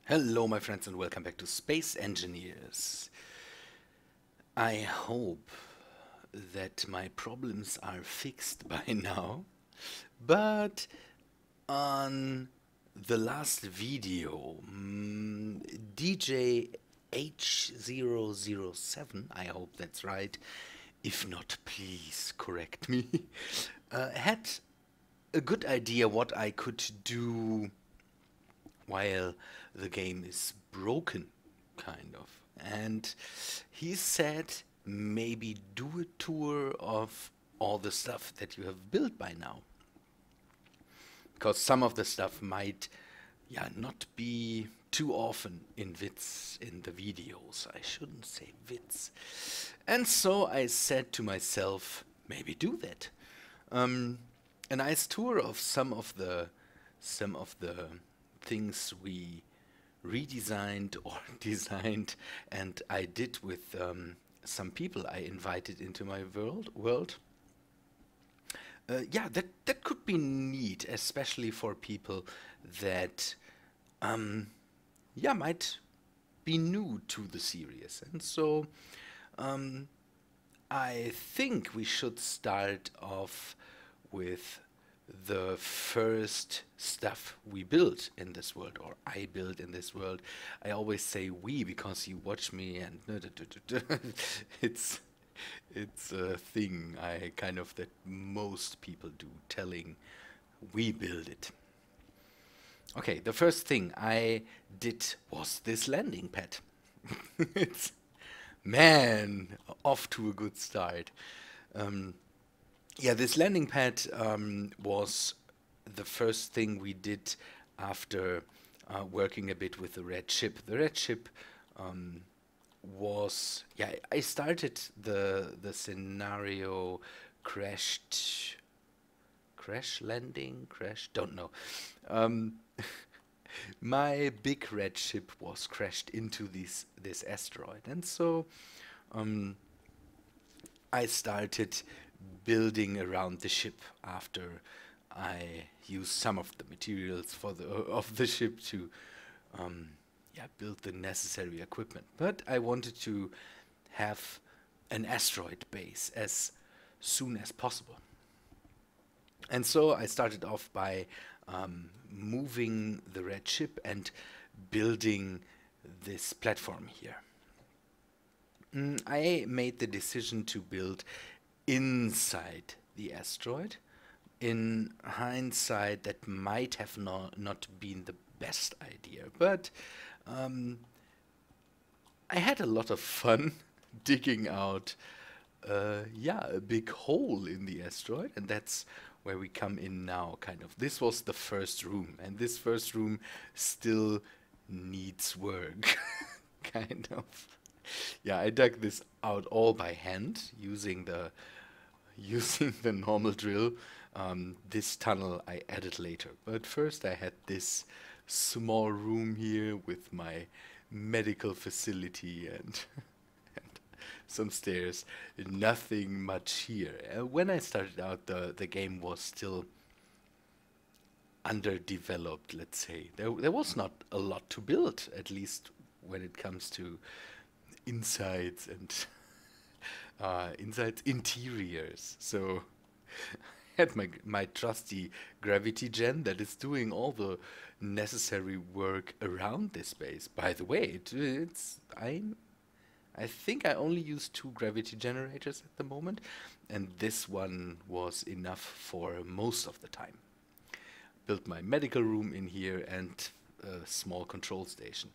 Hello, my friends, and welcome back to Space Engineers. I hope that my problems are fixed by now, but on the last video, DJ H007, I hope that's right, if not, please correct me, had a good idea what I could do while the game is broken, kind of. And he said maybe do a tour of all the stuff that you have built by now. Because some of the stuff might, not be too often in vids in the videos. I shouldn't say vids. And so I said to myself, maybe do that. A nice tour of some of the things we redesigned or designed, and I did with some people I invited into my world. That could be neat, especially for people that might be new to the series. And so I think we should start off with the first stuff we built in this world, or I built in this world. I always say we because you watch me and it's a thing I kind of that most people do, telling we build it. Okay, the first thing I did was this landing pad. It's, man, off to a good start. This landing pad was the first thing we did after working a bit with the red ship. The red ship was, I started the scenario crash landing, don't know. My big red ship was crashed into this asteroid, and so I started building around the ship after I used some of the materials for of the ship to build the necessary equipment. But I wanted to have an asteroid base as soon as possible. And so I started off by moving the red ship and building this platform here. I made the decision to build inside the asteroid. In hindsight, that might have not been the best idea, but I had a lot of fun digging out a big hole in the asteroid, and that's where we come in now, kind of. This was the first room, and this first room still needs work, kind of. Yeah, I dug this out all by hand using the normal drill. This tunnel I added later, but first I had this small room here with my medical facility and, and some stairs. Nothing much here. When I started out, the game was still underdeveloped, let's say. There was not a lot to build, at least when it comes to insides and interiors. So I had my trusty gravity gen that is doing all the necessary work around this base. By the way, I think I only use 2 gravity generators at the moment, and this one was enough for most of the time. Built my medical room in here and a small control station.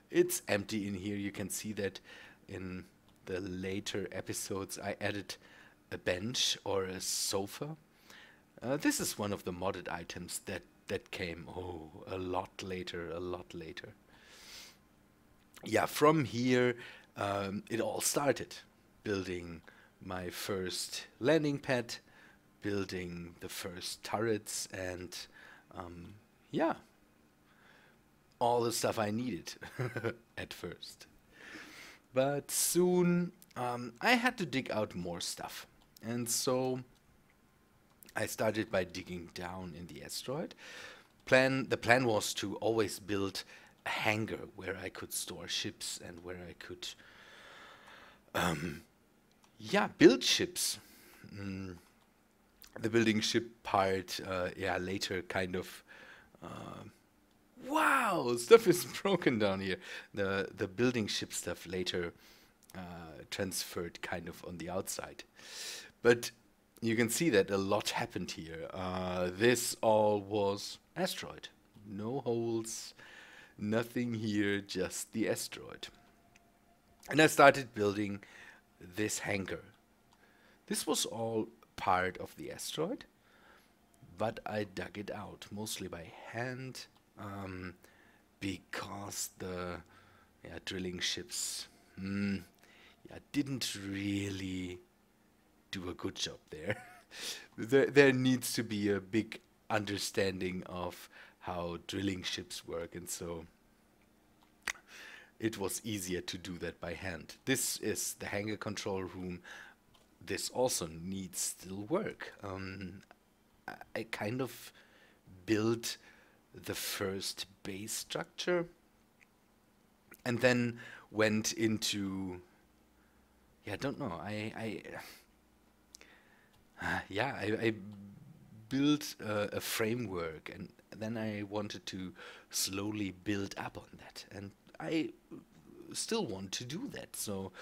It's empty in here. You can see that in the later episodes I added a bench or a sofa. This is one of the modded items that came a lot later. Yeah, from here it all started. Building my first landing pad, building the first turrets, and all the stuff I needed at first. But soon I had to dig out more stuff. And so I started by digging down in the asteroid, the plan was to always build a hangar where I could store ships and where I could, build ships. Mm, the building ship part, later kind of. Wow, stuff is broken down here. The building ship stuff later transferred kind of on the outside, but you can see that a lot happened here. This all was asteroid, no holes, nothing here, just the asteroid. And I started building this hangar. This was all part of the asteroid, but I dug it out mostly by hand, because the drilling ships didn't really do a good job there. There needs to be a big understanding of how drilling ships work, and so it was easier to do that by hand. This is the hangar control room. This also needs still work. I kind of built the first base structure and then went into, I don't know, I built a framework, and then I wanted to slowly build up on that, and I still want to do that. So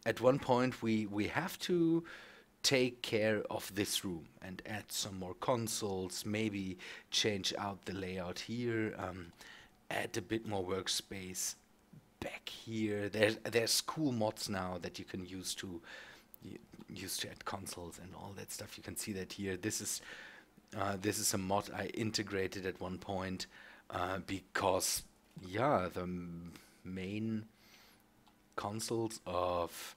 at one point we have to take care of this room and add some more consoles, maybe change out the layout here, add a bit more workspace back here. There's cool mods now that you can use to add consoles and all that stuff. You can see that here. This is a mod I integrated at one point, because the main consoles of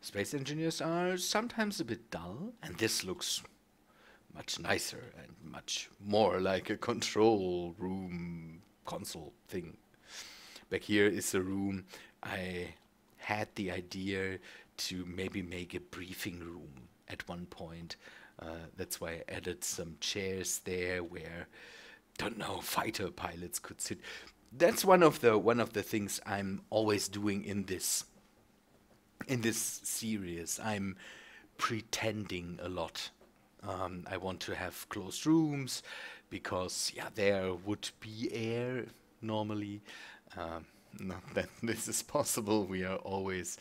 space engineers are sometimes a bit dull, and this looks much nicer and much more like a control room console thing. Back here is a room I had the idea to maybe make a briefing room at one point. That's why I added some chairs there where, don't know, fighter pilots could sit. That's one of the things I'm always doing in this series. I'm pretending a lot. I want to have closed rooms because there would be air normally. Not that this is possible. We are always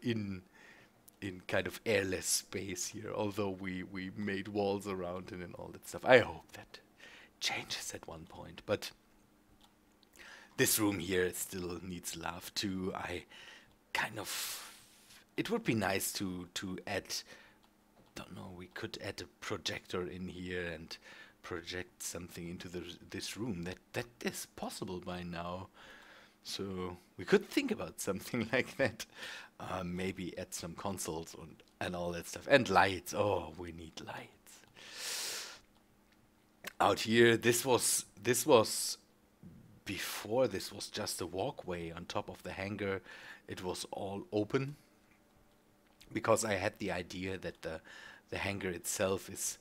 in kind of airless space here, although we made walls around it and all that stuff. I hope that changes at one point, but this room here still needs love too. It would be nice to add, don't know, we could add a projector in here and project something into this room. That is possible by now. So we could think about something like that. Maybe add some consoles and all that stuff. And lights. Oh, we need lights. Out here, this was before this was just a walkway on top of the hangar. It was all open because I had the idea that the hangar itself is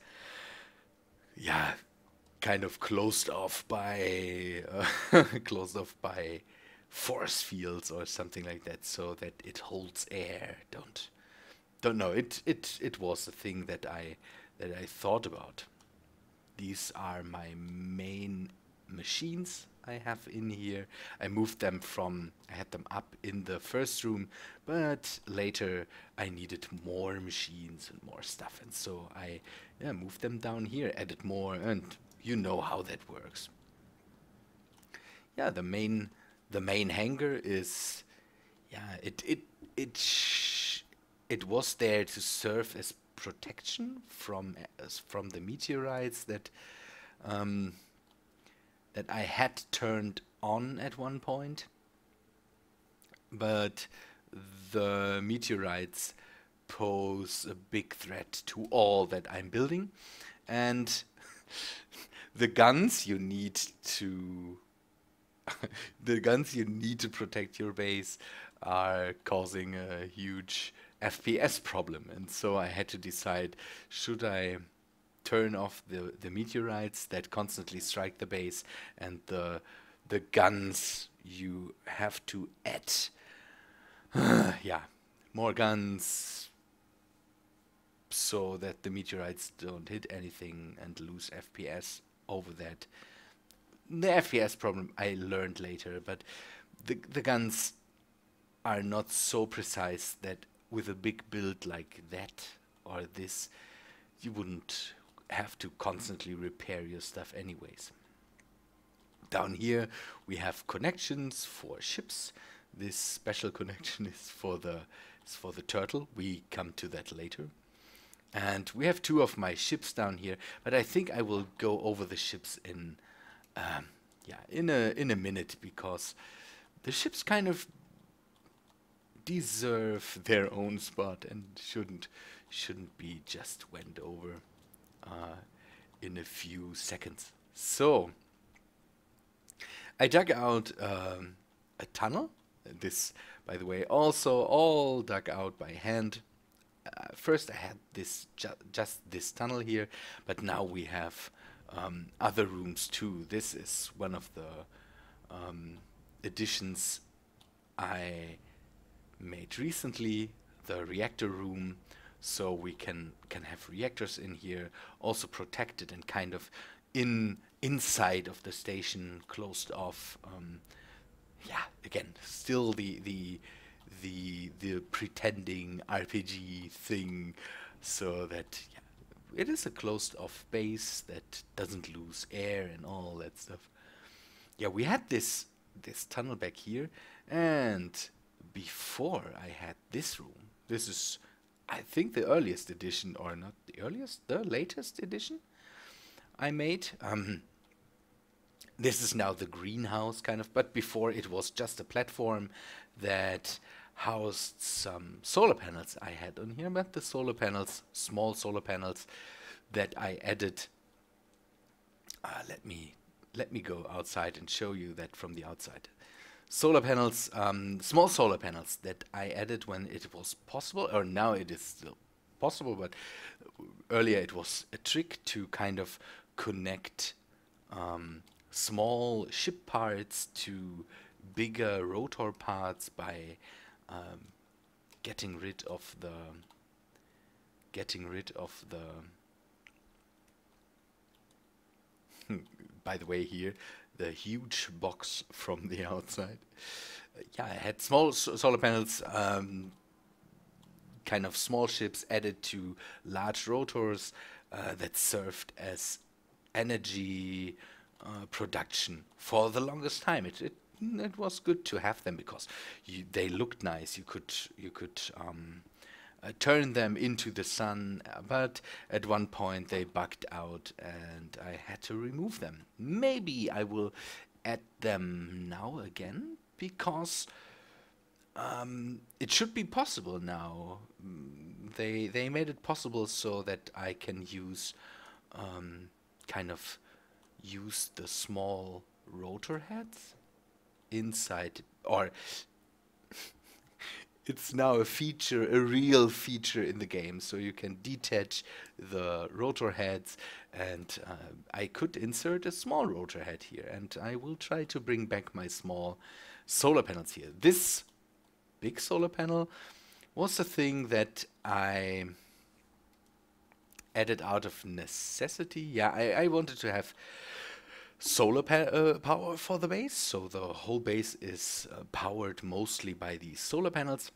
kind of closed off by force fields or something like that, so that it holds air. Don't know. It was a thing that I thought about. These are my main machines I have in here. I had them up in the first room, but later I needed more machines and more stuff, and so I moved them down here, added more, and you know how that works. The main hangar is it was there to serve as protection from the meteorites that I had turned on at one point, but the meteorites pose a big threat to all that I'm building, and the guns you need to protect your base are causing a huge FPS problem, and so I had to decide, should I turn off the meteorites that constantly strike the base, and the guns you have to add. Yeah, more guns so that the meteorites don't hit anything and lose FPS over that. The FPS problem I learned later, but the guns are not so precise that with a big build like that or this, you wouldn't have to constantly repair your stuff anyways. Down here we have connections for ships. This special connection is for the turtle. We come to that later. And we have two of my ships down here, but I think I will go over the ships in in a minute, because the ships kind of deserve their own spot and shouldn't be just went over in a few seconds. So I dug out a tunnel. This, by the way, also all dug out by hand. First I had this just this tunnel here, but now we have other rooms too. This is one of the additions I made recently, the reactor room, so we can have reactors in here, also protected and kind of inside of the station, closed off. Yeah, again, still the pretending RPG thing, so that it is a closed off base that doesn't lose air and all that stuff. Yeah, we had this tunnel back here, and before I had this room. This is, I think, the earliest edition, or not the earliest, the latest edition I made. This is now the greenhouse kind of, but before it was just a platform that housed some solar panels I had on here, but the solar panels, small solar panels that I added. Let me go outside and show you that from the outside. Solar panels, small solar panels that I added when it was possible, or now it is still possible, but earlier it was a trick to kind of connect small ship parts to bigger rotor parts by getting rid of the by the way, here the huge box from the outside. Yeah, I had small solar panels, kind of small ships added to large rotors that served as energy production for the longest time. It was good to have them because they looked nice. You could turn them into the sun, but at one point they bugged out and I had to remove them. Maybe I will add them now again, because it should be possible now. They made it possible so that I can use use the small rotor heads inside, or it's now a feature, a real feature in the game, so you can detach the rotor heads, and I could insert a small rotor head here, and I will try to bring back my small solar panels here. This big solar panel was a thing that I added out of necessity. Yeah, I wanted to have solar power for the base, so the whole base is powered mostly by these solar panels.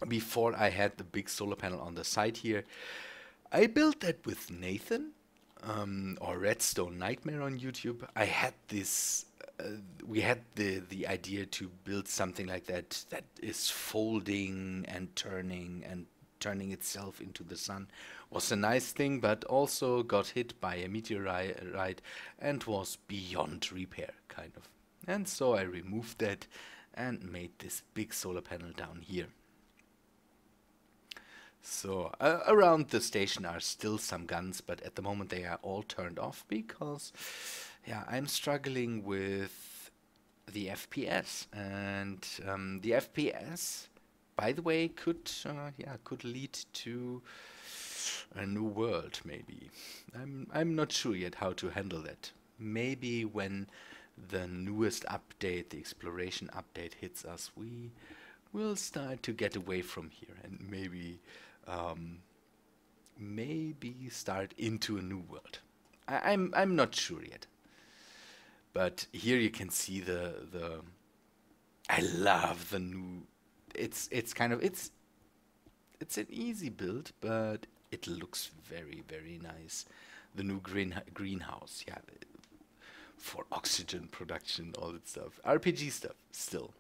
Before I had the big solar panel on the side here, I built that with Nathan, or Redstone Nightmare on YouTube. I had this, we had the idea to build something like that is folding and turning itself into the sun. Was a nice thing, but also got hit by a meteorite and was beyond repair, kind of. And so I removed that and made this big solar panel down here. So around the station are still some guns, but at the moment they are all turned off because, yeah, I'm struggling with the FPS, and the FPS, by the way, could lead to A new world, maybe. I'm not sure yet how to handle that. Maybe when the newest update, the exploration update, hits us, we will start to get away from here and um, maybe start into a new world. I'm not sure yet. But here you can see the I love the new. It's kind of it's an easy build, but it looks very nice. The new greenhouse, yeah, for oxygen production, all that stuff, RPG stuff, still.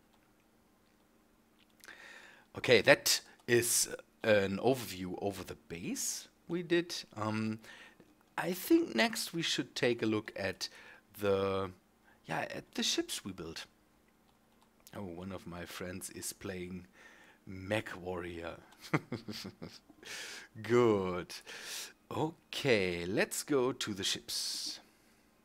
Okay, that is an overview over the base we did. I think next we should take a look at the at the ships we built. Oh, one of my friends is playing Mech Warrior. Good. Okay, let's go to the ships.